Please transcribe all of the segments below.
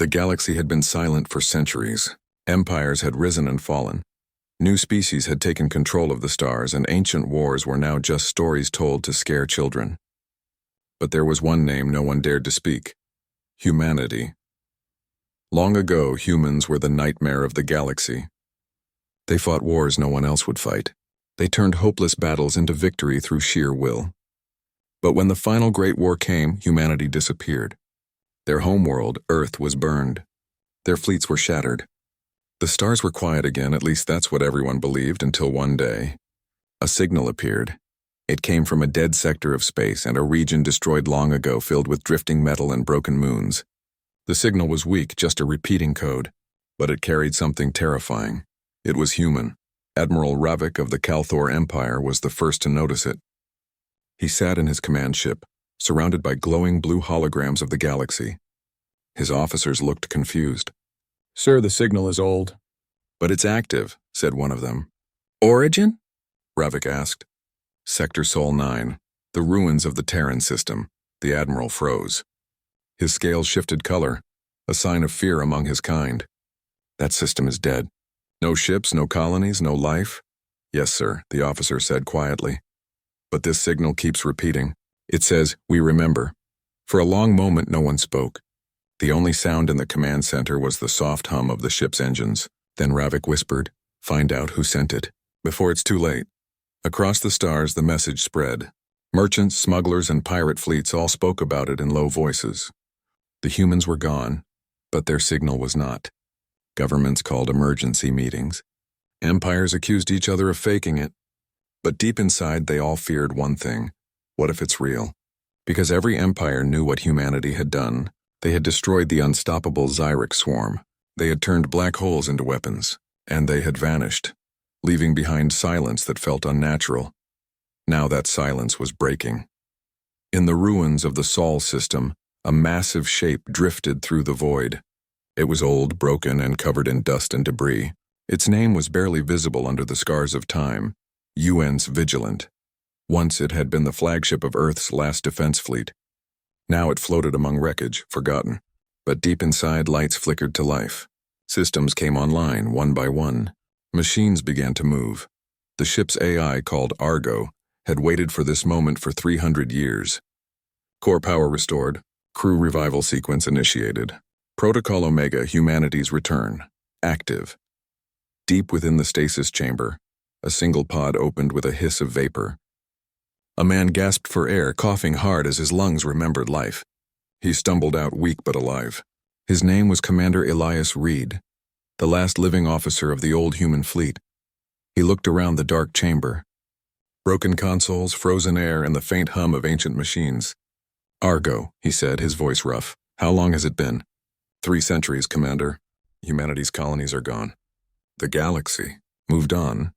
The galaxy had been silent for centuries. Empires had risen and fallen. New species had taken control of the stars, and ancient wars were now just stories told to scare children. But there was one name no one dared to speak: humanity. Long ago, humans were the nightmare of the galaxy. They fought wars no one else would fight. They turned hopeless battles into victory through sheer will. But when the final Great War came, humanity disappeared. Their homeworld, Earth, was burned. Their fleets were shattered. The stars were quiet again, at least that's what everyone believed, until one day, a signal appeared. It came from a dead sector of space and a region destroyed long ago, filled with drifting metal and broken moons. The signal was weak, just a repeating code, but it carried something terrifying. It was human. Admiral Ravik of the Kalthor Empire was the first to notice it. He sat in his command ship, surrounded by glowing blue holograms of the galaxy. His officers looked confused. "Sir, the signal is old." "But it's active," said one of them. "Origin?" Ravik asked. "Sector Sol 9, the ruins of the Terran system." The Admiral froze. His scales shifted color, a sign of fear among his kind. "That system is dead. No ships, no colonies, no life?" "Yes, sir," the officer said quietly. "But this signal keeps repeating. It says, 'We remember.'" For a long moment, no one spoke. The only sound in the command center was the soft hum of the ship's engines. Then Ravik whispered, "Find out who sent it, before it's too late." Across the stars, the message spread. Merchants, smugglers, and pirate fleets all spoke about it in low voices. The humans were gone, but their signal was not. Governments called emergency meetings. Empires accused each other of faking it. But deep inside, they all feared one thing: what if it's real? Because every empire knew what humanity had done. They had destroyed the unstoppable Xyric swarm. They had turned black holes into weapons. And they had vanished, leaving behind silence that felt unnatural. Now that silence was breaking. In the ruins of the Sol system, a massive shape drifted through the void. It was old, broken, and covered in dust and debris. Its name was barely visible under the scars of time: UN's Vigilant. Once it had been the flagship of Earth's last defense fleet. Now it floated among wreckage, forgotten. But deep inside, lights flickered to life. Systems came online, one by one. Machines began to move. The ship's AI, called Argo, had waited for this moment for 300 years. Core power restored. Crew revival sequence initiated. Protocol Omega, humanity's return. Active. Deep within the stasis chamber, a single pod opened with a hiss of vapor. A man gasped for air, coughing hard as his lungs remembered life. He stumbled out, weak but alive. His name was Commander Elias Reed, the last living officer of the old human fleet. He looked around the dark chamber. Broken consoles, frozen air, and the faint hum of ancient machines. "Argo," he said, his voice rough. "How long has it been?" 3 centuries, Commander. Humanity's colonies are gone. The galaxy moved on.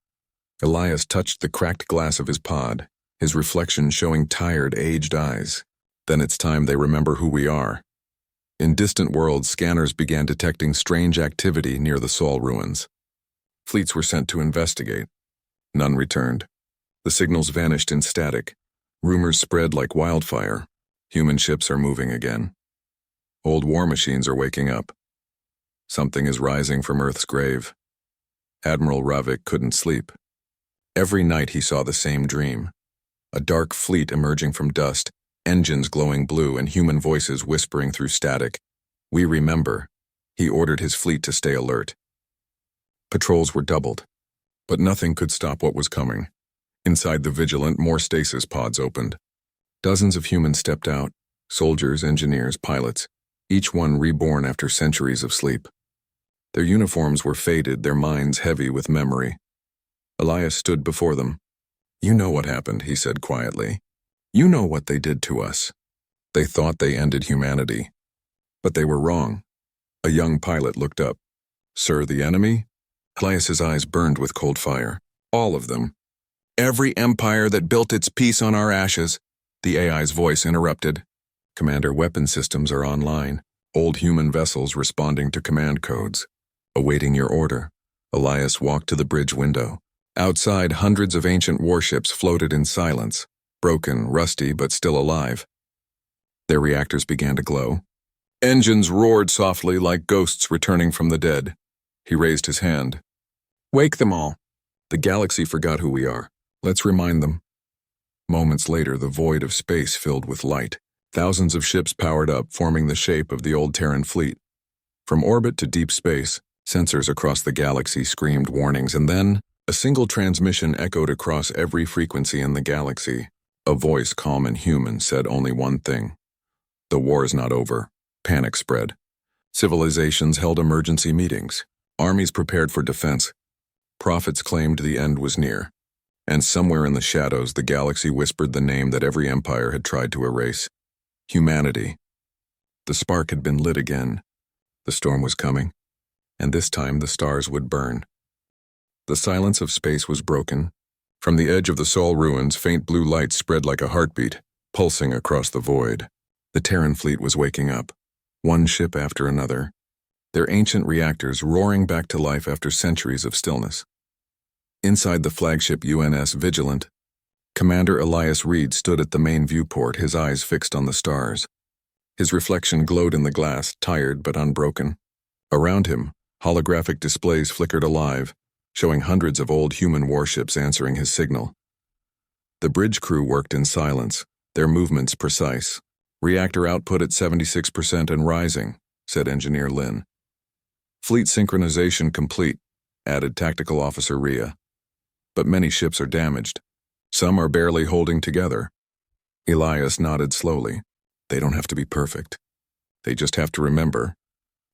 Elias touched the cracked glass of his pod, his reflection showing tired, aged eyes. "Then it's time they remember who we are." In distant worlds, scanners began detecting strange activity near the Sol ruins. Fleets were sent to investigate. None returned. The signals vanished in static. Rumors spread like wildfire. Human ships are moving again. Old war machines are waking up. Something is rising from Earth's grave. Admiral Ravik couldn't sleep. Every night he saw the same dream. A dark fleet emerging from dust, engines glowing blue and human voices whispering through static. "We remember." He ordered his fleet to stay alert. Patrols were doubled, but nothing could stop what was coming. Inside the Vigilant, more stasis pods opened. Dozens of humans stepped out, soldiers, engineers, pilots, each one reborn after centuries of sleep. Their uniforms were faded, their minds heavy with memory. Elias stood before them. "You know what happened," he said quietly. "You know what they did to us. They thought they ended humanity. But they were wrong." A young pilot looked up. "Sir, the enemy?" Elias's eyes burned with cold fire. "All of them. Every empire that built its peace on our ashes." The AI's voice interrupted. "Commander, weapon systems are online. Old human vessels responding to command codes. Awaiting your order." Elias walked to the bridge window. Outside, hundreds of ancient warships floated in silence, broken, rusty, but still alive. Their reactors began to glow. Engines roared softly like ghosts returning from the dead. He raised his hand. Wake them all. The galaxy forgot who we are. Let's remind them. Moments later, the void of space filled with light. Thousands of ships powered up, forming the shape of the old Terran fleet. From orbit to deep space, sensors across the galaxy screamed warnings, and then a single transmission echoed across every frequency in the galaxy. A voice calm and human said only one thing. The war is not over. Panic spread. Civilizations held emergency meetings. Armies prepared for defense. Prophets claimed the end was near. And somewhere in the shadows, the galaxy whispered the name that every empire had tried to erase. Humanity. The spark had been lit again. The storm was coming, and this time the stars would burn. The silence of space was broken. From the edge of the Sol ruins, faint blue light spread like a heartbeat, pulsing across the void. The Terran fleet was waking up, one ship after another, their ancient reactors roaring back to life after centuries of stillness. Inside the flagship UNS Vigilant, Commander Elias Reed stood at the main viewport, his eyes fixed on the stars. His reflection glowed in the glass, tired but unbroken. Around him, holographic displays flickered alive, showing hundreds of old human warships answering his signal. The bridge crew worked in silence, their movements precise. Reactor output at 76% and rising, said Engineer Lin. Fleet synchronization complete, added Tactical Officer Rhea. But many ships are damaged. Some are barely holding together. Elias nodded slowly. They don't have to be perfect. They just have to remember.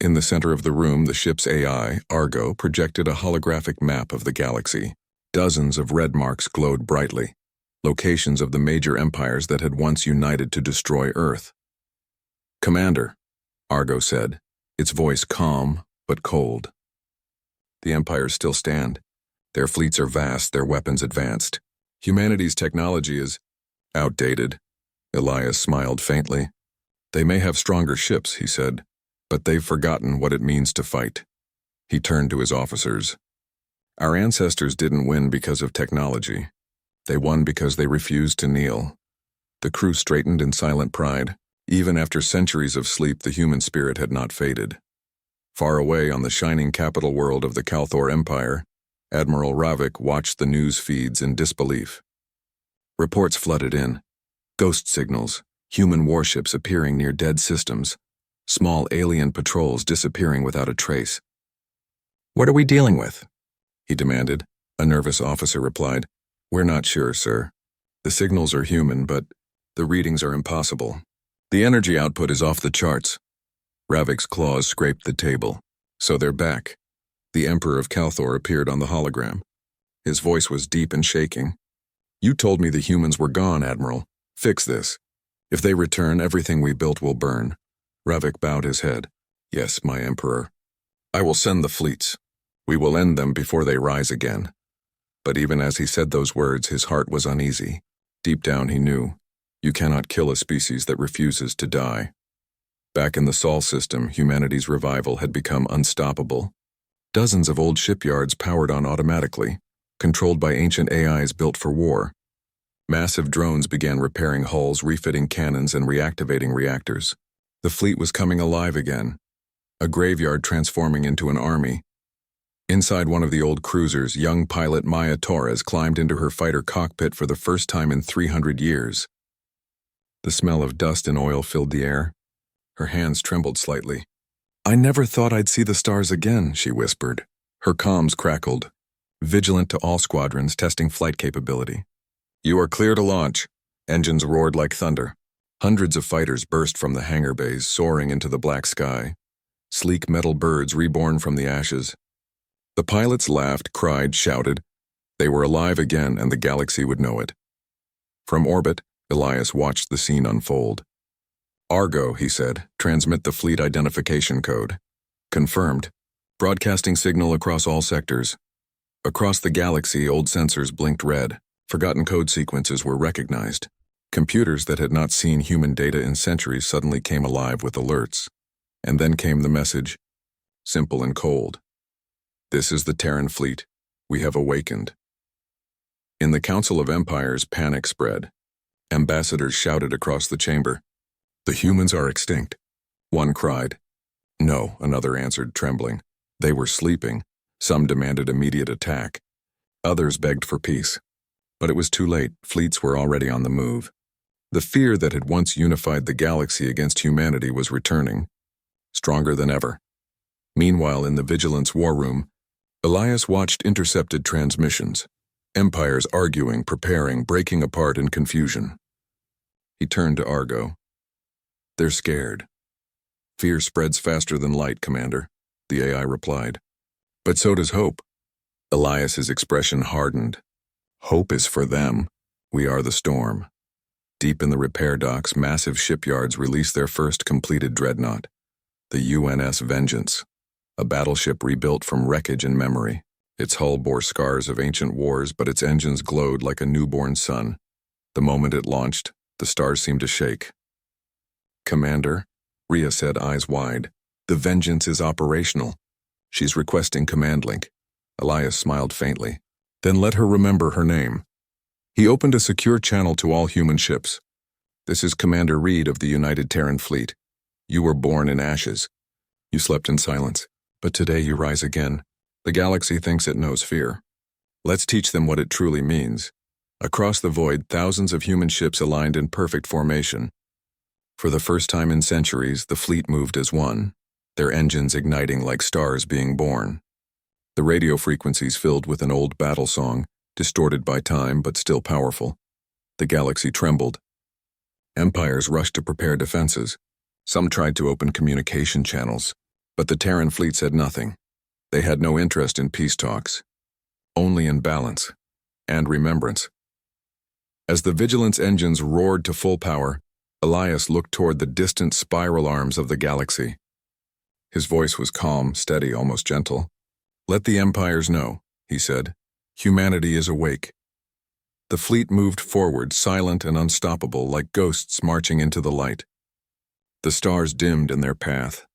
In the center of the room, the ship's AI, Argo, projected a holographic map of the galaxy. Dozens of red marks glowed brightly, locations of the major empires that had once united to destroy Earth. Commander, Argo said, its voice calm but cold. The empires still stand. Their fleets are vast, their weapons advanced. Humanity's technology is outdated. Elias smiled faintly. They may have stronger ships, he said, but they've forgotten what it means to fight. He turned to his officers. Our ancestors didn't win because of technology. They won because they refused to kneel. The crew straightened in silent pride. Even after centuries of sleep, the human spirit had not faded. Far away on the shining capital world of the Kalthor Empire, Admiral Ravik watched the news feeds in disbelief. Reports flooded in. Ghost signals, human warships appearing near dead systems, small alien patrols disappearing without a trace. What are we dealing with? He demanded. A nervous officer replied, We're not sure, sir. The signals are human, but the readings are impossible. The energy output is off the charts. Ravik's claws scraped the table. So they're back. The Emperor of Kalthor appeared on the hologram. His voice was deep and shaking. You told me the humans were gone, Admiral. Fix this. If they return, everything we built will burn. Ravik bowed his head. Yes, my Emperor. I will send the fleets. We will end them before they rise again. But even as he said those words, his heart was uneasy. Deep down he knew, you cannot kill a species that refuses to die. Back in the Sol system, humanity's revival had become unstoppable. Dozens of old shipyards powered on automatically, controlled by ancient AIs built for war. Massive drones began repairing hulls, refitting cannons, and reactivating reactors. The fleet was coming alive again, a graveyard transforming into an army. Inside one of the old cruisers, young pilot Maya Torres climbed into her fighter cockpit for the first time in 300 years. The smell of dust and oil filled the air. Her hands trembled slightly. I never thought I'd see the stars again, she whispered. Her comms crackled. Vigilant to all squadrons, testing flight capability. You are clear to launch. Engines roared like thunder. Hundreds of fighters burst from the hangar bays, soaring into the black sky. Sleek metal birds reborn from the ashes. The pilots laughed, cried, shouted. They were alive again, and the galaxy would know it. From orbit, Elias watched the scene unfold. Argo, he said, transmit the fleet identification code. Confirmed. Broadcasting signal across all sectors. Across the galaxy, old sensors blinked red. Forgotten code sequences were recognized. Computers that had not seen human data in centuries suddenly came alive with alerts. And then came the message, simple and cold. This is the Terran fleet. We have awakened. In the Council of Empires, panic spread. Ambassadors shouted across the chamber. The humans are extinct. One cried. No, another answered, trembling. They were sleeping. Some demanded immediate attack. Others begged for peace. But it was too late. Fleets were already on the move. The fear that had once unified the galaxy against humanity was returning, stronger than ever. Meanwhile, in the Vigilance war room, Elias watched intercepted transmissions, empires arguing, preparing, breaking apart in confusion. He turned to Argo. They're scared. Fear spreads faster than light, Commander, the AI replied. But so does hope. Elias's expression hardened. Hope is for them. We are the storm. Deep in the repair docks, massive shipyards released their first completed dreadnought, the UNS Vengeance, a battleship rebuilt from wreckage and memory. Its hull bore scars of ancient wars, but its engines glowed like a newborn sun. The moment it launched, the stars seemed to shake. Commander, Rhea said, eyes wide. The Vengeance is operational. She's requesting command link. Elias smiled faintly. Then let her remember her name. He opened a secure channel to all human ships. This is Commander Reed of the United Terran Fleet. You were born in ashes. You slept in silence, but today you rise again. The galaxy thinks it knows fear. Let's teach them what it truly means. Across the void, thousands of human ships aligned in perfect formation. For the first time in centuries, the fleet moved as one, their engines igniting like stars being born. The radio frequencies filled with an old battle song, distorted by time but still powerful. The galaxy trembled. Empires rushed to prepare defenses. Some tried to open communication channels, but the Terran fleet said nothing. They had no interest in peace talks, only in balance and remembrance. As the Vigilance engines roared to full power, Elias looked toward the distant spiral arms of the galaxy. His voice was calm, steady, almost gentle. Let the empires know, he said. Humanity is awake. The fleet moved forward, silent and unstoppable, like ghosts marching into the light. The stars dimmed in their path,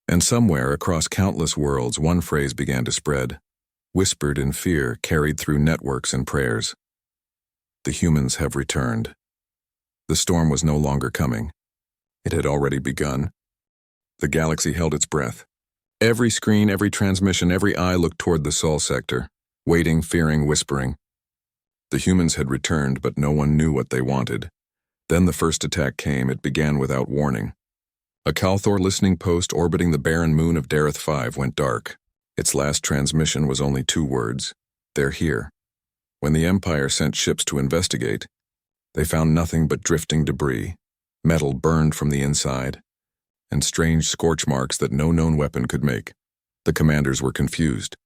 and somewhere across countless worlds one phrase began to spread, whispered in fear, carried through networks and prayers. The humans have returned. The storm was no longer coming. It had already begun. The galaxy held its breath. Every screen, every transmission, every eye looked toward the Sol sector, waiting, fearing, whispering. The humans had returned, but no one knew what they wanted. Then the first attack came. It began without warning. A Calthor listening post orbiting the barren moon of Dareth V went dark. Its last transmission was only 2 words. They're here. When the Empire sent ships to investigate, they found nothing but drifting debris, metal burned from the inside, and strange scorch marks that no known weapon could make. The commanders were confused.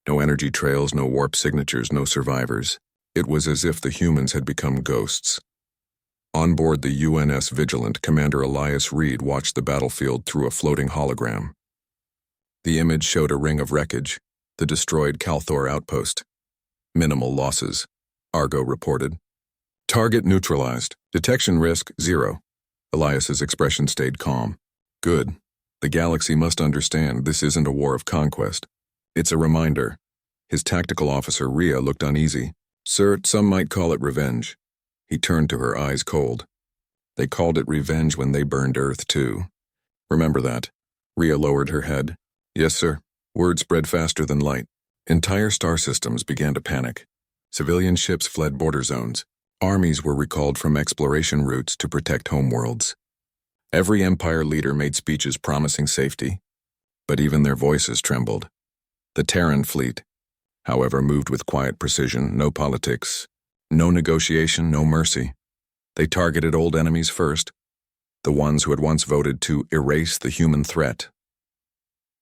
No energy trails, no warp signatures, no survivors. It was as if the humans had become ghosts. On board the UNS Vigilant, Commander Elias Reed watched the battlefield through a floating hologram. The image showed a ring of wreckage, the destroyed Calthor outpost. Minimal losses, Argo reported. Target neutralized. Detection risk 0. Elias's expression stayed calm. Good. The galaxy must understand this isn't a war of conquest. It's a reminder. His tactical officer, Rhea, looked uneasy. Sir, some might call it revenge. He turned to her, eyes cold. They called it revenge when they burned Earth, too. Remember that. Rhea lowered her head. Yes, sir. Word spread faster than light. Entire star systems began to panic. Civilian ships fled border zones. Armies were recalled from exploration routes to protect homeworlds. Every Empire leader made speeches promising safety, but even their voices trembled. The Terran fleet, however, moved with quiet precision, no politics, no negotiation, no mercy. They targeted old enemies first, the ones who had once voted to erase the human threat.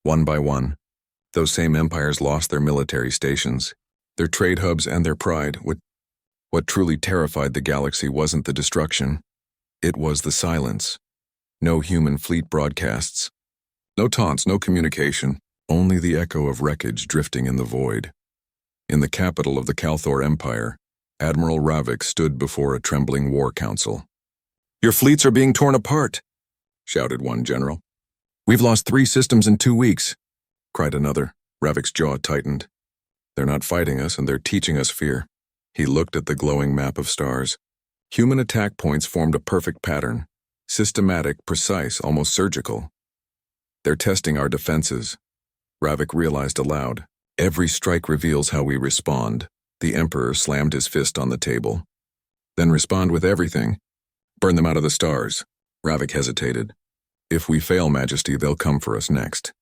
One by one, those same empires lost their military stations, their trade hubs, and their pride. What truly terrified the galaxy wasn't the destruction. It was the silence. No human fleet broadcasts. No taunts, no communication. Only the echo of wreckage drifting in the void. In the capital of the Calthor Empire, Admiral Ravik stood before a trembling war council. Your fleets are being torn apart, shouted one general. We've lost 3 systems in 2 weeks, cried another. Ravik's jaw tightened. They're not fighting us, and they're teaching us fear. He looked at the glowing map of stars. Human attack points formed a perfect pattern. Systematic, precise, almost surgical. They're testing our defenses, Ravik realized aloud. Every strike reveals how we respond. The Emperor slammed his fist on the table. Then respond with everything. Burn them out of the stars. Ravik hesitated. If we fail, Majesty, they'll come for us next.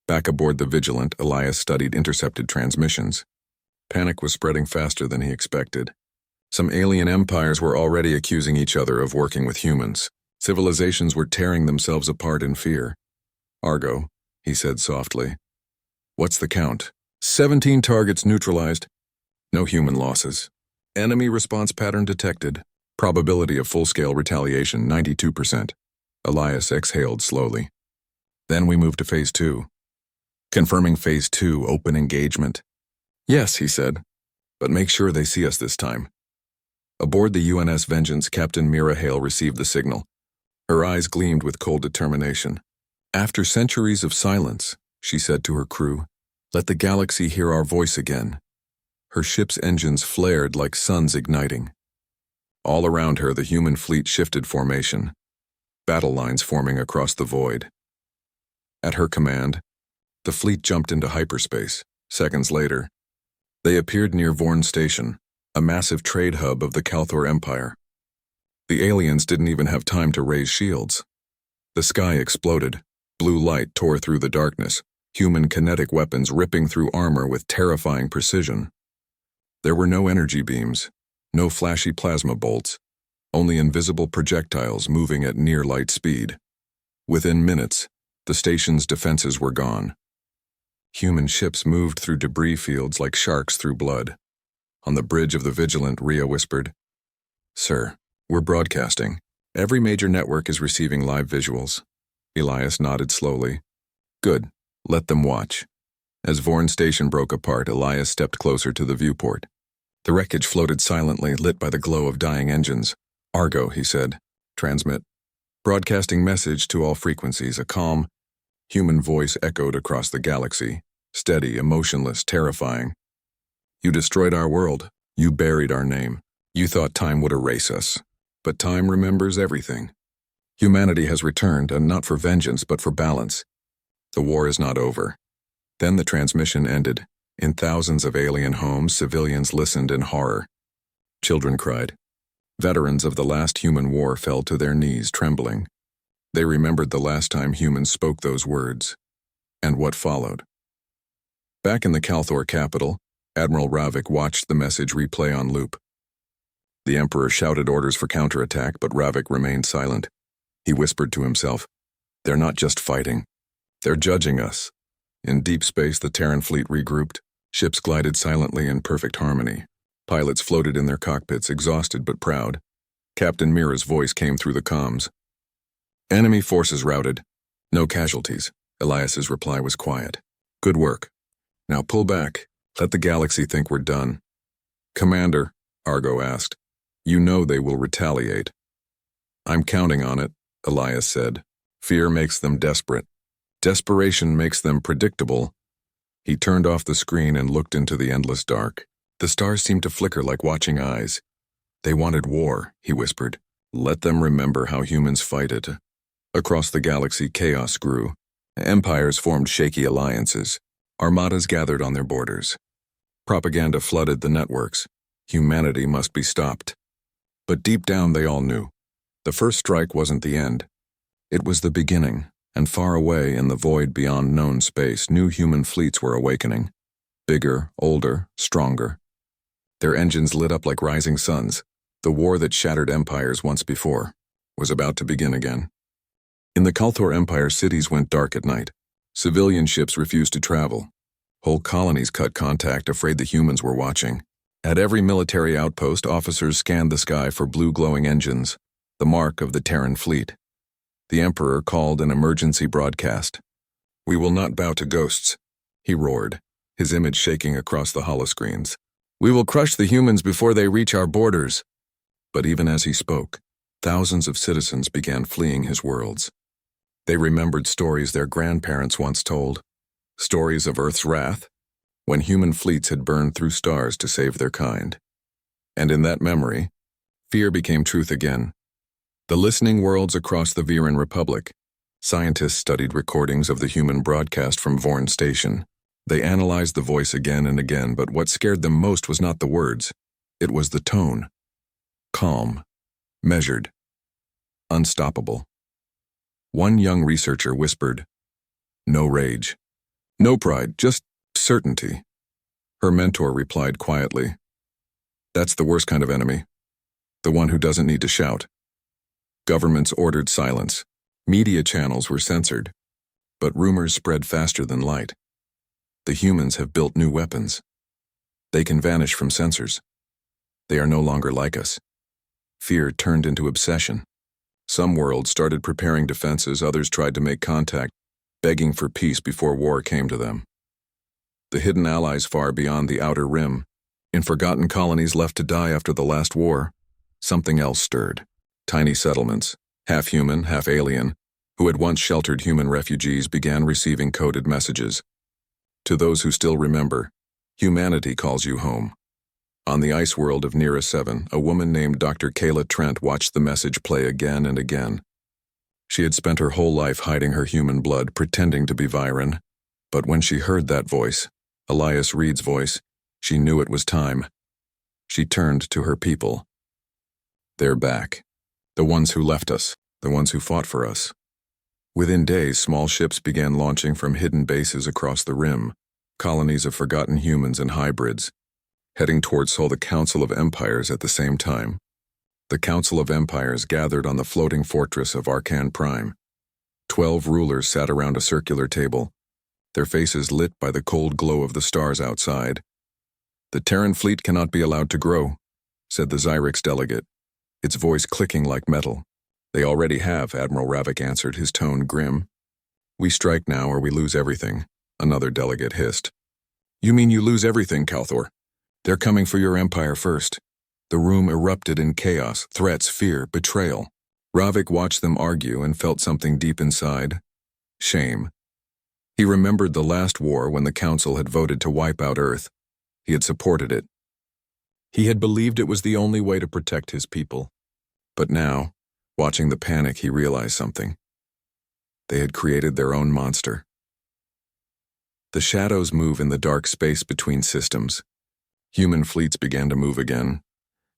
Back aboard the Vigilant, Elias studied intercepted transmissions. Panic was spreading faster than he expected. Some alien empires were already accusing each other of working with humans. Civilizations were tearing themselves apart in fear. Argo, he said softly. What's the count? 17 targets neutralized. No human losses. Enemy response pattern detected. Probability of full-scale retaliation, 92%. Elias exhaled slowly. Then we moved to Phase 2. Confirming Phase 2, open engagement. Yes, he said, but make sure they see us this time. Aboard the UNS Vengeance, Captain Mira Hale received the signal. Her eyes gleamed with cold determination. After centuries of silence, she said to her crew, let the galaxy hear our voice again. Her ship's engines flared like suns igniting. All around her, the human fleet shifted formation, battle lines forming across the void. At her command, the fleet jumped into hyperspace. Seconds later, they appeared near Vorn Station, a massive trade hub of the Kalthor Empire. The aliens didn't even have time to raise shields. The sky exploded. Blue light tore through the darkness, human kinetic weapons ripping through armor with terrifying precision. There were no energy beams, no flashy plasma bolts, only invisible projectiles moving at near light speed. Within minutes, the station's defenses were gone. Human ships moved through debris fields like sharks through blood. On the bridge of the Vigilant, Rhea whispered, Sir, we're broadcasting. Every major network is receiving live visuals. Elias nodded slowly. Good, let them watch. As Vorn Station broke apart, Elias stepped closer to the viewport. The wreckage floated silently, lit by the glow of dying engines. Argo, he said. Transmit. Broadcasting message to all frequencies, a calm, human voice echoed across the galaxy. Steady, emotionless, terrifying. You destroyed our world. You buried our name. You thought time would erase us. But time remembers everything. Humanity has returned, and not for vengeance, but for balance. The war is not over. Then the transmission ended. In thousands of alien homes, civilians listened in horror. Children cried. Veterans of the last human war fell to their knees, trembling. They remembered the last time humans spoke those words, and what followed. Back in the Kalthor capital, Admiral Ravik watched the message replay on loop. The Emperor shouted orders for counterattack, but Ravik remained silent. He whispered to himself, they're not just fighting. They're judging us. In deep space, the Terran fleet regrouped. Ships glided silently in perfect harmony. Pilots floated in their cockpits, exhausted but proud. Captain Mira's voice came through the comms. Enemy forces routed. No casualties. Elias's reply was quiet. Good work. Now pull back. Let the galaxy think we're done. Commander, Argo asked, you know they will retaliate. I'm counting on it, Elias said. Fear makes them desperate. Desperation makes them predictable. He turned off the screen and looked into the endless dark. The stars seemed to flicker like watching eyes. They wanted war, he whispered. Let them remember how humans fight it. Across the galaxy, chaos grew. Empires formed shaky alliances. Armadas gathered on their borders. Propaganda flooded the networks. Humanity must be stopped. But deep down they all knew. The first strike wasn't the end. It was the beginning, and far away in the void beyond known space, new human fleets were awakening. Bigger, older, stronger. Their engines lit up like rising suns. The war that shattered empires once before was about to begin again. In the Kalthor Empire, cities went dark at night. Civilian ships refused to travel. Whole colonies cut contact, afraid the humans were watching. At every military outpost, officers scanned the sky for blue glowing engines, the mark of the Terran fleet. The Emperor called an emergency broadcast. We will not bow to ghosts, he roared, his image shaking across the holoscreens. We will crush the humans before they reach our borders. But even as he spoke, thousands of citizens began fleeing his worlds. They remembered stories their grandparents once told, stories of Earth's wrath, when human fleets had burned through stars to save their kind. And in that memory, fear became truth again. The listening worlds across the Viren Republic, Scientists studied recordings of the human broadcast from Vorn Station. They analyzed the voice again and again, but what scared them most was not the words. It was the tone. Calm, measured, unstoppable. One young researcher whispered, "No rage, no pride, just certainty." Her mentor replied quietly, "That's the worst kind of enemy, the one who doesn't need to shout." Governments ordered silence. Media channels were censored. But rumors spread faster than light. The humans have built new weapons. They can vanish from sensors. They are no longer like us. Fear turned into obsession. Some worlds started preparing defenses, others tried to make contact, begging for peace before war came to them. The hidden allies far beyond the outer rim, in forgotten colonies left to die after the last war, something else stirred. Tiny settlements, half human, half alien, who had once sheltered human refugees began receiving coded messages. To those who still remember, humanity calls you home. On the ice world of Nera 7, a woman named Dr. Kayla Trent watched the message play again and again. She had spent her whole life hiding her human blood, pretending to be Viren. But when she heard that voice, Elias Reed's voice, she knew it was time. She turned to her people. They're back. The ones who left us, the ones who fought for us. Within days, small ships began launching from hidden bases across the rim, colonies of forgotten humans and hybrids, heading towards the Council of Empires at the same time. The Council of Empires gathered on the floating fortress of Arcan Prime. 12 rulers sat around a circular table, their faces lit by the cold glow of the stars outside. "The Terran fleet cannot be allowed to grow," said the Xyrix delegate, its voice clicking like metal. "They already have," Admiral Ravik answered, his tone grim. "We strike now or we lose everything," another delegate hissed. "You mean you lose everything, Calthor? They're coming for your empire first." The room erupted in chaos, threats, fear, betrayal. Ravik watched them argue and felt something deep inside. Shame. He remembered the last war when the Council had voted to wipe out Earth. He had supported it. He had believed it was the only way to protect his people. But now, watching the panic, he realized something. They had created their own monster. The shadows move in the dark space between systems. Human fleets began to move again,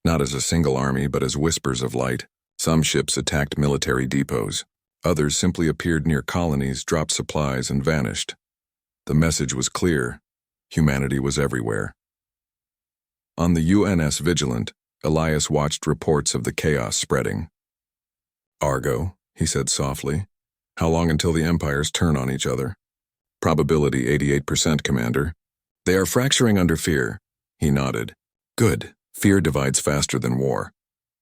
not as a single army but as whispers of light. Some ships attacked military depots. Others simply appeared near colonies, dropped supplies, and vanished. The message was clear. Humanity was everywhere. On the UNS Vigilant, Elias watched reports of the chaos spreading. "Argo," he said softly. "How long until the empires turn on each other?" "Probability 88%, Commander." "They are fracturing under fear." He nodded. "Good. Fear divides faster than war."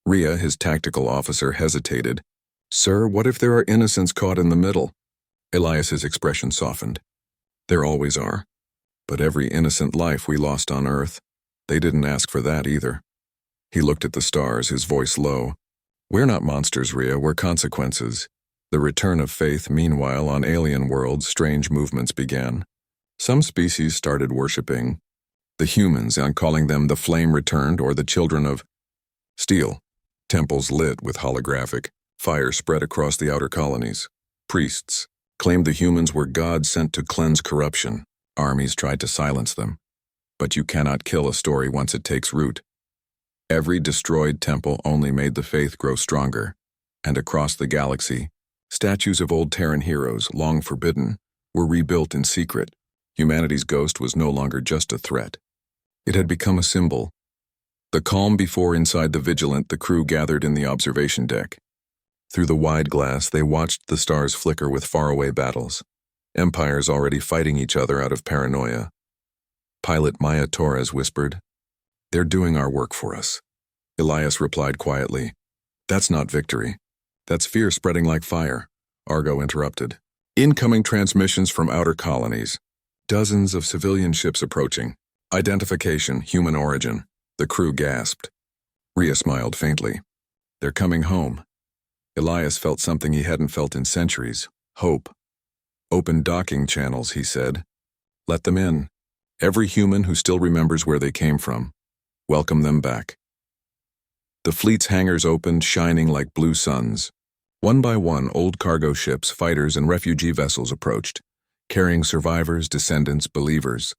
Rhea, his tactical officer, hesitated. "Sir, what if there are innocents caught in the middle?" Elias's expression softened. "There always are. But every innocent life we lost on Earth, they didn't ask for that either." He looked at the stars, his voice low. "We're not monsters, Rhea, we're consequences." The return of faith, meanwhile, on alien worlds, strange movements began. Some species started worshipping the humans, and calling them the Flame Returned or the Children of Steel. Temples lit with holographic fire spread across the outer colonies. Priests claimed the humans were gods sent to cleanse corruption. Armies tried to silence them. But you cannot kill a story once it takes root. Every destroyed temple only made the faith grow stronger. And across the galaxy, statues of old Terran heroes, long forbidden, were rebuilt in secret. Humanity's ghost was no longer just a threat. It had become a symbol. The calm before inside the Vigilant, the crew gathered in the observation deck. Through the wide glass, they watched the stars flicker with faraway battles. Empires already fighting each other out of paranoia. Pilot Maya Torres whispered, "They're doing our work for us." Elias replied quietly, "That's not victory. That's fear spreading like fire." Argo interrupted. "Incoming transmissions from outer colonies. Dozens of civilian ships approaching. Identification, human origin." The crew gasped. Rhea smiled faintly. "They're coming home." Elias felt something he hadn't felt in centuries. Hope. "Open docking channels," he said. "Let them in. Every human who still remembers where they came from. Welcome them back." The fleet's hangars opened, shining like blue suns. One by one, old cargo ships, fighters, and refugee vessels approached, carrying survivors, descendants, believers.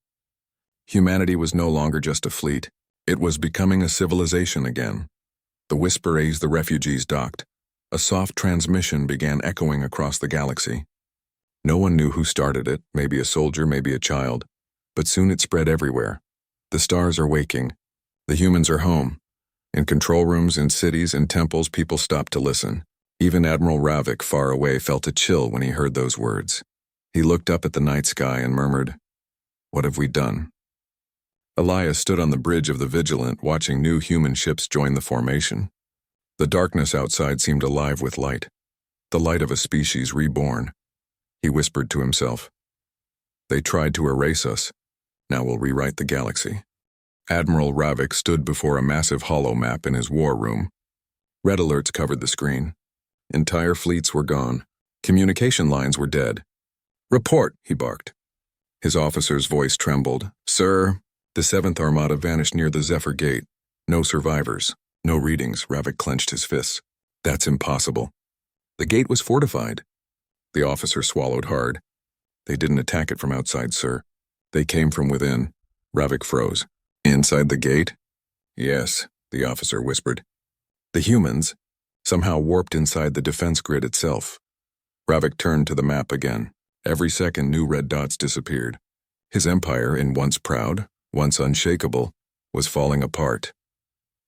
Humanity was no longer just a fleet. It was becoming a civilization again. The whisper as the refugees docked. A soft transmission began echoing across the galaxy. No one knew who started it, maybe a soldier, maybe a child. But soon it spread everywhere. The stars are waking. The humans are home. In control rooms, in cities, in temples, people stopped to listen. Even Admiral Ravik, far away, felt a chill when he heard those words. He looked up at the night sky and murmured, "What have we done?" Elias stood on the bridge of the Vigilant, watching new human ships join the formation. The darkness outside seemed alive with light, the light of a species reborn. He whispered to himself, "They tried to erase us. Now we'll rewrite the galaxy." Admiral Ravik stood before a massive holo map in his war room. Red alerts covered the screen. Entire fleets were gone. Communication lines were dead. "Report," he barked. His officer's voice trembled. "Sir, the 7th Armada vanished near the Zephyr Gate. No survivors. No readings." Ravik clenched his fists. "That's impossible." "The gate was fortified." The officer swallowed hard. "They didn't attack it from outside, sir. They came from within." Ravik froze. "Inside the gate?" "Yes," the officer whispered. "The humans somehow warped inside the defense grid itself." Ravik turned to the map again. Every second, new red dots disappeared. His empire, in once proud, once unshakable, was falling apart.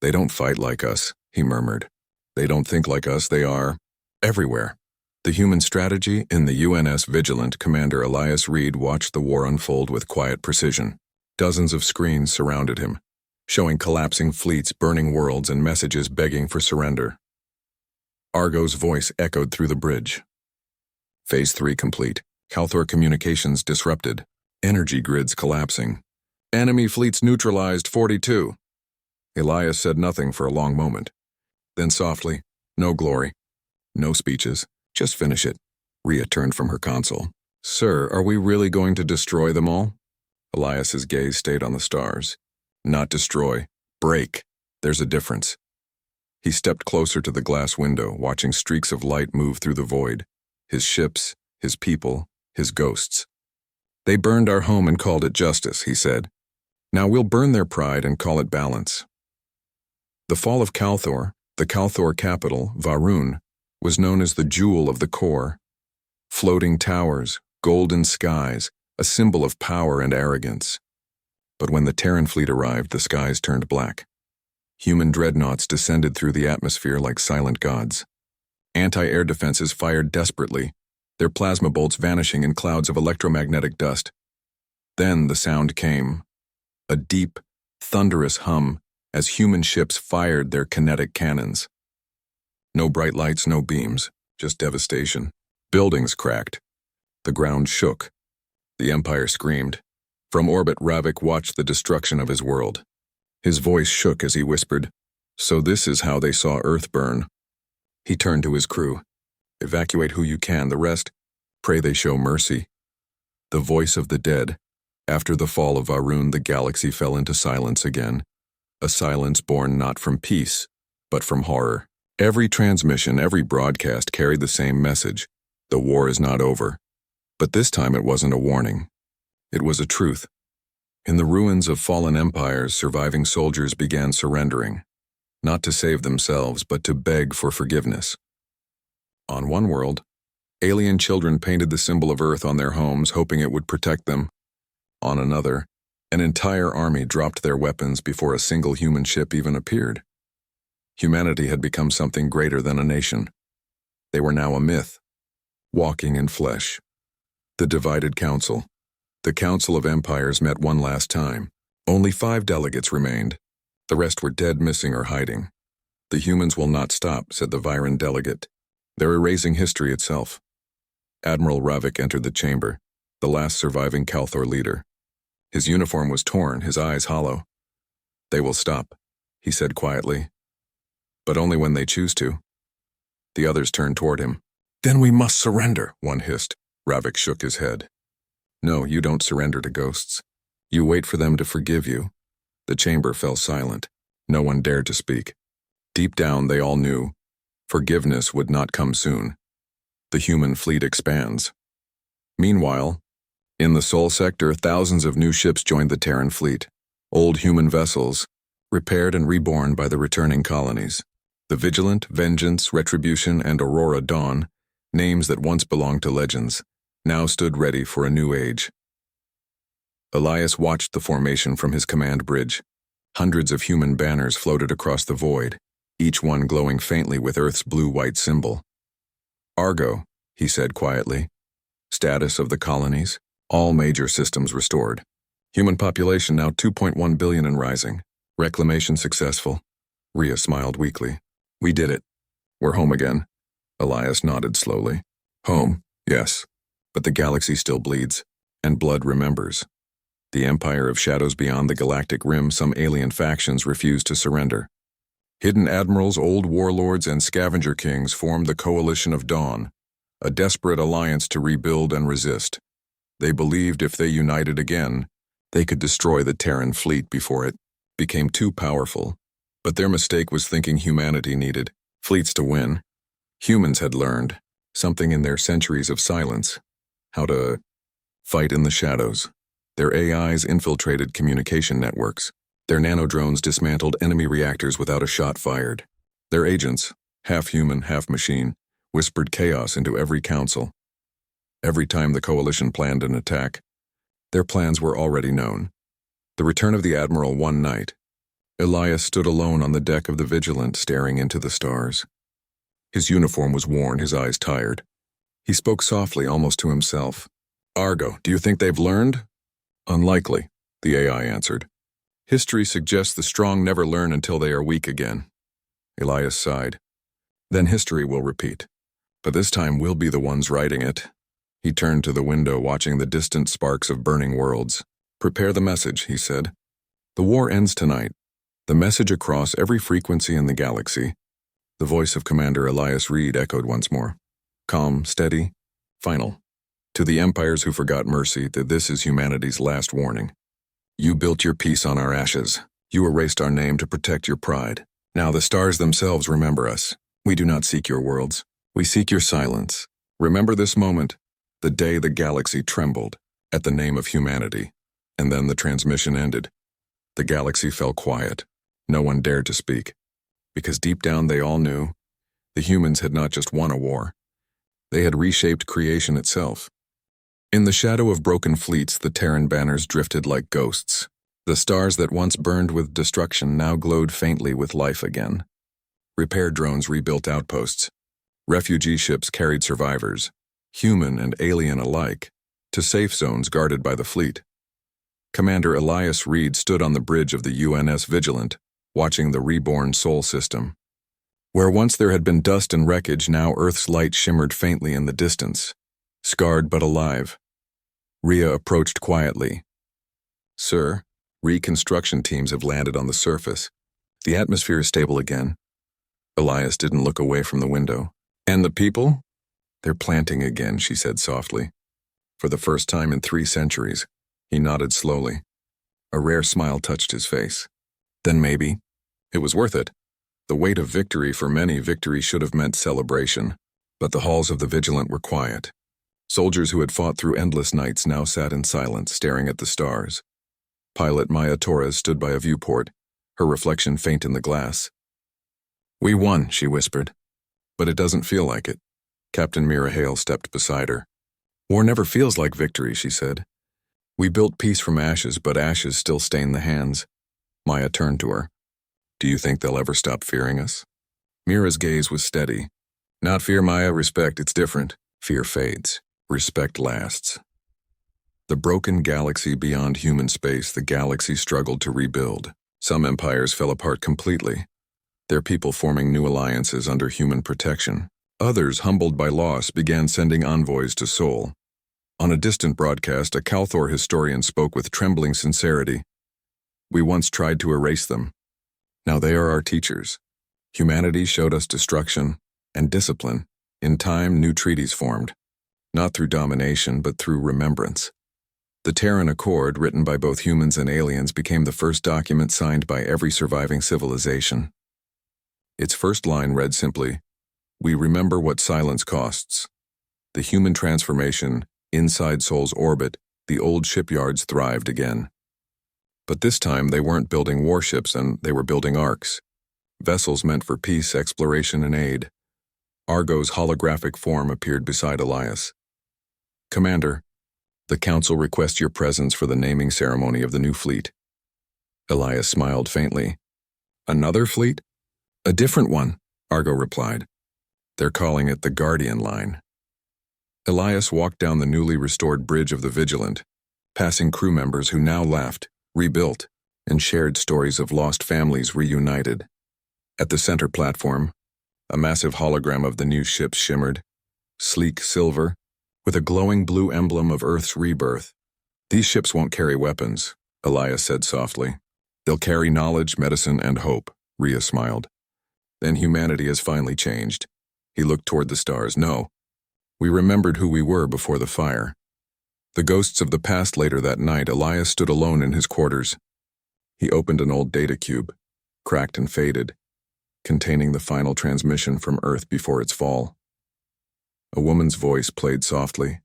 "They don't fight like us," he murmured. "They don't think like us. They are everywhere." The human strategy in the UNS Vigilant, Commander Elias Reed watched the war unfold with quiet precision. Dozens of screens surrounded him, showing collapsing fleets, burning worlds, and messages begging for surrender. Argo's voice echoed through the bridge. Phase 3 complete. Calthor communications disrupted. Energy grids collapsing. Enemy fleets neutralized 42. Elias said nothing for a long moment. Then softly, "No glory. No speeches. Just finish it." Rhea turned from her console. "Sir, are we really going to destroy them all?" Elias's gaze stayed on the stars. "Not destroy. Break. There's a difference." He stepped closer to the glass window, watching streaks of light move through the void. His ships, his people, his ghosts. "They burned our home and called it justice," he said. "Now we'll burn their pride and call it balance." The fall of Calthor, the Calthor capital, Varun, was known as the jewel of the core. Floating towers, golden skies, a symbol of power and arrogance. But when the Terran fleet arrived, the skies turned black. Human dreadnoughts descended through the atmosphere like silent gods. Anti-air defenses fired desperately, their plasma bolts vanishing in clouds of electromagnetic dust. Then the sound came, a deep, thunderous hum as human ships fired their kinetic cannons. No bright lights, no beams, just devastation. Buildings cracked. The ground shook. The Empire screamed. From orbit, Ravik watched the destruction of his world. His voice shook as he whispered, "So this is how they saw Earth burn." He turned to his crew. "Evacuate who you can, the rest, pray they show mercy." The voice of the dead. After the fall of Varun, the galaxy fell into silence again. A silence born not from peace, but from horror. Every transmission, every broadcast carried the same message. The war is not over. But this time it wasn't a warning. It was a truth. In the ruins of fallen empires, surviving soldiers began surrendering, not to save themselves, but to beg for forgiveness. On one world, alien children painted the symbol of Earth on their homes, hoping it would protect them. On another, an entire army dropped their weapons before a single human ship even appeared. Humanity had become something greater than a nation. They were now a myth, walking in flesh. The divided council. The Council of Empires met one last time. Only 5 delegates remained. The rest were dead, missing, or hiding. "The humans will not stop," said the Viren delegate. "They're erasing history itself." Admiral Ravik entered the chamber, the last surviving Calthor leader. His uniform was torn, his eyes hollow. "They will stop," he said quietly. "But only when they choose to." The others turned toward him. "Then we must surrender," one hissed. Ravik shook his head. "No, you don't surrender to ghosts. You wait for them to forgive you." The chamber fell silent. No one dared to speak. Deep down, they all knew. Forgiveness would not come soon. The human fleet expands. Meanwhile, in the Sol sector, thousands of new ships joined the Terran fleet, old human vessels, repaired and reborn by the returning colonies. The Vigilant, Vengeance, Retribution, and Aurora Dawn, names that once belonged to legends, now stood ready for a new age. Elias watched the formation from his command bridge. Hundreds of human banners floated across the void, each one glowing faintly with Earth's blue-white symbol. Argo, he said quietly. Status of the colonies, all major systems restored. Human population now 2.1 billion and rising. Reclamation successful. Rhea smiled weakly. We did it. We're home again. Elias nodded slowly. Home, yes. But the galaxy still bleeds, and blood remembers. The Empire of Shadows beyond the galactic rim, some alien factions refused to surrender. Hidden admirals, old warlords, and scavenger kings formed the Coalition of Dawn, a desperate alliance to rebuild and resist. They believed if they united again, they could destroy the Terran fleet before it became too powerful. But their mistake was thinking humanity needed fleets to win. Humans had learned something in their centuries of silence, how to fight in the shadows. Their AIs infiltrated communication networks. Their nanodrones dismantled enemy reactors without a shot fired. Their agents, half human, half machine, whispered chaos into every council. Every time the Coalition planned an attack, their plans were already known. The return of the Admiral one night. Elias stood alone on the deck of the Vigilant, staring into the stars. His uniform was worn, his eyes tired. He spoke softly, almost to himself. Argo, do you think they've learned? Unlikely, the AI answered. History suggests the strong never learn until they are weak again. Elias sighed. Then history will repeat. But this time we'll be the ones writing it. He turned to the window, watching the distant sparks of burning worlds. Prepare the message, he said. The war ends tonight. The message across every frequency in the galaxy. The voice of Commander Elias Reed echoed once more. Calm, steady, final. To the empires who forgot mercy, that this is humanity's last warning. You built your peace on our ashes. You erased our name to protect your pride. Now the stars themselves remember us. We do not seek your worlds. We seek your silence. Remember this moment, the day the galaxy trembled at the name of humanity. And then the transmission ended. The galaxy fell quiet. No one dared to speak. Because deep down they all knew the humans had not just won a war. They had reshaped creation itself. In the shadow of broken fleets, the Terran banners drifted like ghosts. The stars that once burned with destruction now glowed faintly with life again. Repair drones rebuilt outposts. Refugee ships carried survivors, human and alien alike, to safe zones guarded by the fleet. Commander Elias Reed stood on the bridge of the UNS Vigilant, watching the reborn Sol system. Where once there had been dust and wreckage, now Earth's light shimmered faintly in the distance, scarred but alive. Rhea approached quietly. Sir, reconstruction teams have landed on the surface. The atmosphere is stable again. Elias didn't look away from the window. And the people? They're planting again, she said softly. For the first time in 3 centuries, he nodded slowly. A rare smile touched his face. Then maybe. It was worth it. The weight of victory, for many, victory should have meant celebration. But the halls of the Vigilant were quiet. Soldiers who had fought through endless nights now sat in silence, staring at the stars. Pilot Maya Torres stood by a viewport, her reflection faint in the glass. We won, she whispered. But it doesn't feel like it. Captain Mira Hale stepped beside her. War never feels like victory, she said. We built peace from ashes, but ashes still stain the hands. Maya turned to her. Do you think they'll ever stop fearing us? Mira's gaze was steady. Not fear, Maya, respect, it's different. Fear fades. Respect lasts. The broken galaxy beyond human space, the galaxy struggled to rebuild. Some empires fell apart completely, their people forming new alliances under human protection. Others, humbled by loss, began sending envoys to Sol. On a distant broadcast, a Calthor historian spoke with trembling sincerity. We once tried to erase them. Now they are our teachers. Humanity showed us destruction and discipline. In time, new treaties formed. Not through domination, but through remembrance. The Terran Accord, written by both humans and aliens, became the first document signed by every surviving civilization. Its first line read simply, We remember what silence costs. The human transformation, inside Sol's orbit, the old shipyards thrived again. But this time they weren't building warships and they were building arcs. Vessels meant for peace, exploration, and aid. Argo's holographic form appeared beside Elias. Commander, the Council requests your presence for the naming ceremony of the new fleet. Elias smiled faintly. Another fleet? A different one, Argo replied. They're calling it the Guardian Line. Elias walked down the newly restored bridge of the Vigilant, passing crew members who now laughed, rebuilt, and shared stories of lost families reunited. At the center platform, a massive hologram of the new ship shimmered, sleek silver, with a glowing blue emblem of Earth's rebirth. These ships won't carry weapons, Elias said softly. They'll carry knowledge, medicine, and hope, Rhea smiled. Then humanity has finally changed. He looked toward the stars. No, we remembered who we were before the fire. The ghosts of the past. Later that night, Elias stood alone in his quarters. He opened an old data cube, cracked and faded, containing the final transmission from Earth before its fall. A woman's voice played softly.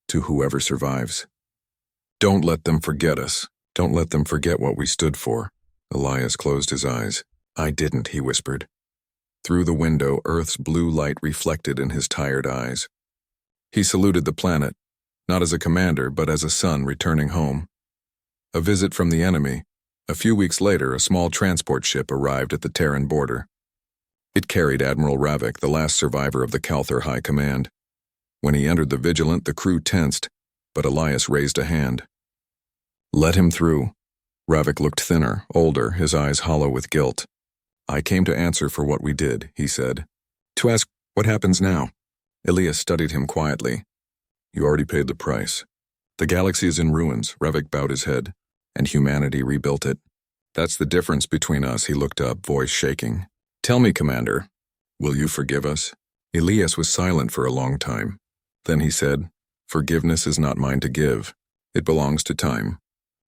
To whoever survives. Don't let them forget us. Don't let them forget what we stood for. Elias closed his eyes. I didn't, he whispered. Through the window, Earth's blue light reflected in his tired eyes. He saluted the planet, not as a commander, but as a son returning home. A visit from the enemy. A few weeks later, a small transport ship arrived at the Terran border. It carried Admiral Ravik, the last survivor of the Calthar High Command. When he entered the Vigilant, the crew tensed, but Elias raised a hand. Let him through. Ravik looked thinner, older, his eyes hollow with guilt. I came to answer for what we did, he said. To ask, what happens now? Elias studied him quietly. You already paid the price. The galaxy is in ruins, Ravik bowed his head, and humanity rebuilt it. That's the difference between us, he looked up, voice shaking. Tell me, Commander, will you forgive us? Elias was silent for a long time. Then he said, Forgiveness is not mine to give. It belongs to time.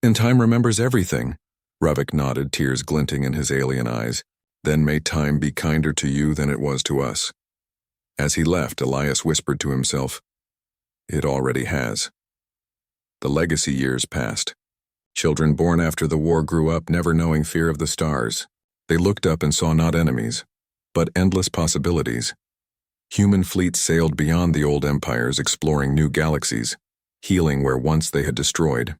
And time remembers everything. Ravik nodded, tears glinting in his alien eyes. Then may time be kinder to you than it was to us. As he left, Elias whispered to himself, It already has. The legacy years passed. Children born after the war grew up never knowing fear of the stars. They looked up and saw not enemies, but endless possibilities. Human fleets sailed beyond the old empires, exploring new galaxies, healing where once they had destroyed.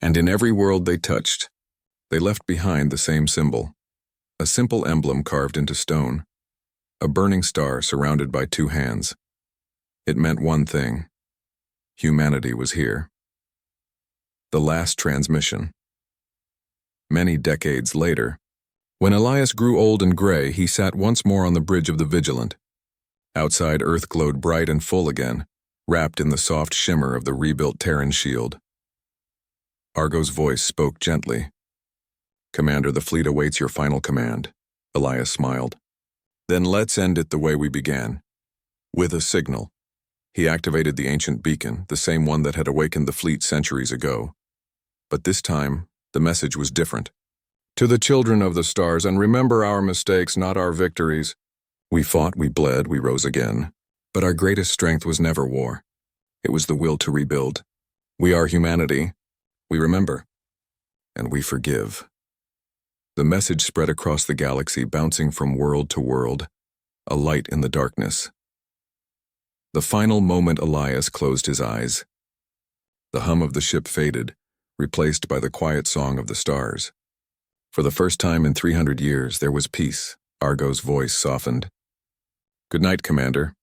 And in every world they touched, they left behind the same symbol. A simple emblem carved into stone. A burning star surrounded by two hands. It meant one thing. Humanity was here. The last transmission. Many decades later, when Elias grew old and gray, he sat once more on the bridge of the Vigilant. Outside, Earth glowed bright and full again, wrapped in the soft shimmer of the rebuilt Terran shield. Argo's voice spoke gently. Commander, the fleet awaits your final command. Elias smiled. Then let's end it the way we began. With a signal. He activated the ancient beacon, the same one that had awakened the fleet centuries ago. But this time, the message was different. To the children of the stars, and remember our mistakes, not our victories. We fought, we bled, we rose again. But our greatest strength was never war. It was the will to rebuild. We are humanity. We remember. And we forgive. The message spread across the galaxy, bouncing from world to world, a light in the darkness. The final moment Elias closed his eyes. The hum of the ship faded, replaced by the quiet song of the stars. For the first time in 300 years, there was peace. Argo's voice softened. Good night, Commander.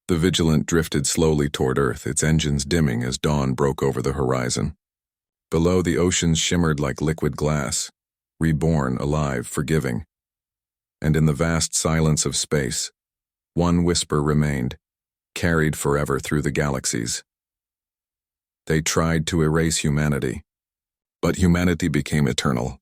The Vigilant drifted slowly toward Earth, its engines dimming as dawn broke over the horizon. Below, the oceans shimmered like liquid glass, reborn, alive, forgiving. And in the vast silence of space, one whisper remained, carried forever through the galaxies. They tried to erase humanity, but humanity became eternal.